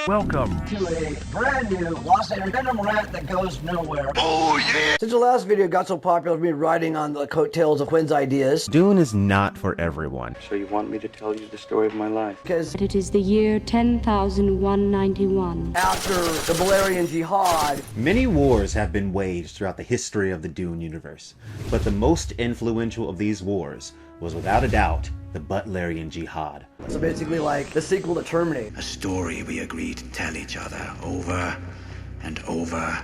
Welcome to a brand new Los Angeles Venom rant that goes nowhere. Oh yeah! Since the last video got so popular with me riding on the coattails of Quinn's ideas. Dune is not for everyone. So you want me to tell you the story of my life? Because it is the year 10,191. After the Butlerian Jihad, many wars have been waged throughout the history of the Dune Universe, but the most influential of these wars was without a doubt the Butlerian Jihad. So basically like the sequel to Terminator. A story we agreed to tell each other over and over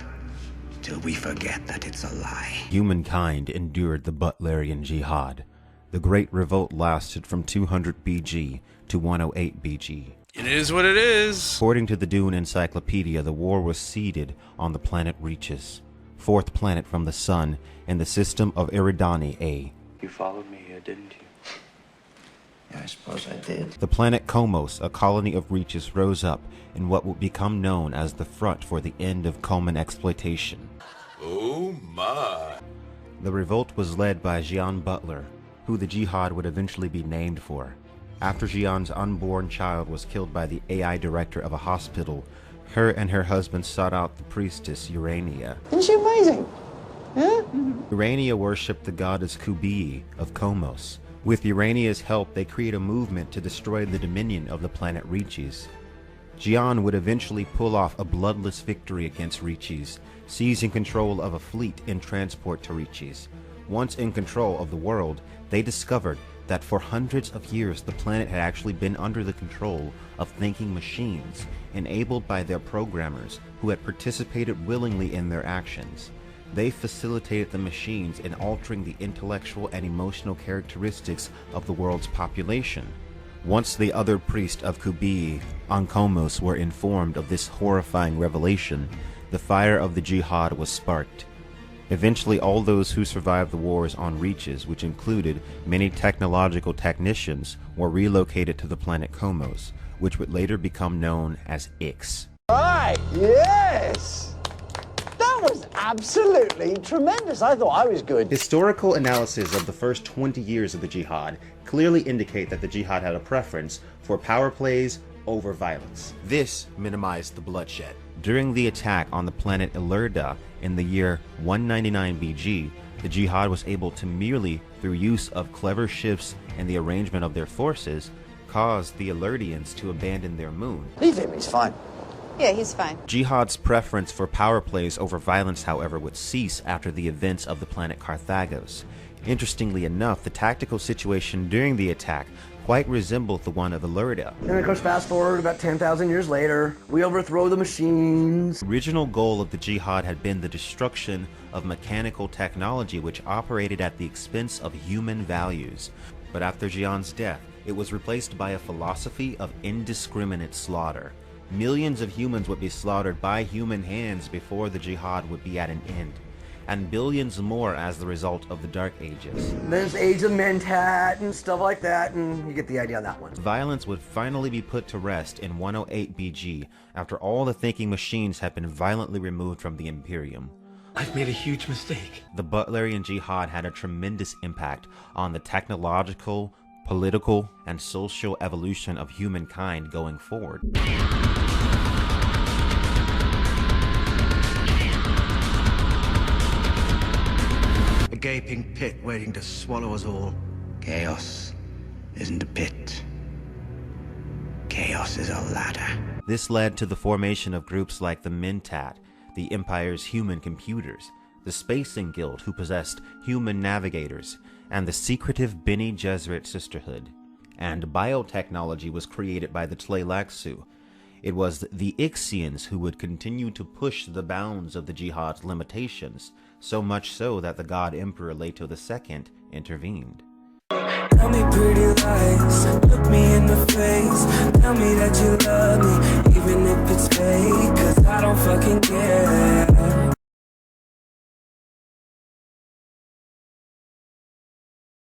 till we forget that it's a lie. Humankind endured the Butlerian Jihad. The Great Revolt lasted from 200 BG to 108 BG. It is what it is. According to the Dune Encyclopedia, the war was seeded on the planet Reaches, fourth planet from the Sun in the system of Eridani A. You followed me here, didn't you? Yeah, I suppose I did. The planet Komos, a colony of Reaches, rose up in what would become known as the front for the end of Common exploitation. Oh my. The revolt was led by Gian Butler, who the Jihad would eventually be named for. After Gian's unborn child was killed by the AI director of a hospital, her and her husband sought out the priestess Urania. Isn't she amazing? Huh? Urania worshipped the goddess Kubii of Komos. With Urania's help, they create a movement to destroy the dominion of the planet Reaches. Gian would eventually pull off a bloodless victory against Reaches, seizing control of a fleet in transport to Reaches. Once in control of the world, they discovered that for hundreds of years the planet had actually been under the control of thinking machines, enabled by their programmers who had participated willingly in their actions. They facilitated the machines in altering the intellectual and emotional characteristics of the world's population. Once the other priests of Kubii on Komos were informed of this horrifying revelation, the fire of the Jihad was sparked. Eventually, all those who survived the wars on Reaches, which included many technological technicians, were relocated to the planet Komos, which would later become known as Ix. Right, yes! That was absolutely tremendous. I thought I was good. Historical analysis of the first 20 years of the Jihad clearly indicate that the Jihad had a preference for power plays over violence. This minimized the bloodshed. During the attack on the planet Elurda in the year 199 BG, the Jihad was able to merely, through use of clever ships and the arrangement of their forces, cause the Elurdians to abandon their moon. Leave him, he's fine. Yeah, he's fine. Jihad's preference for power plays over violence, however, would cease after the events of the planet Carthagos. Interestingly enough, the tactical situation during the attack quite resembled the one of Elurda. And of course, fast forward about 10,000 years later, we overthrow the machines. The original goal of the Jihad had been the destruction of mechanical technology which operated at the expense of human values. But after Gian's death, it was replaced by a philosophy of indiscriminate slaughter. Millions of humans would be slaughtered by human hands before the Jihad would be at an end, and billions more as the result of the Dark Ages. Then it's Age of Mentat and stuff like that, and you get the idea on that one. Violence would finally be put to rest in 108 BG after all the thinking machines had been violently removed from the Imperium. I've made a huge mistake. The Butlerian Jihad had a tremendous impact on the technological, political, and social evolution of humankind going forward. A gaping pit waiting to swallow us all. Chaos isn't a pit. Chaos is a ladder. This led to the formation of groups like the Mentat, the Empire's human computers, the Spacing Guild, who possessed human navigators, and the secretive Bene Gesserit Sisterhood. And biotechnology was created by the Tleilaxu. It was the Ixians who would continue to push the bounds of the Jihad's limitations, so much so that the God Emperor Leto II intervened. Tell me pretty lies, look me in the face. Tell me that you love me, even if it's fake, 'cause I don't fucking care.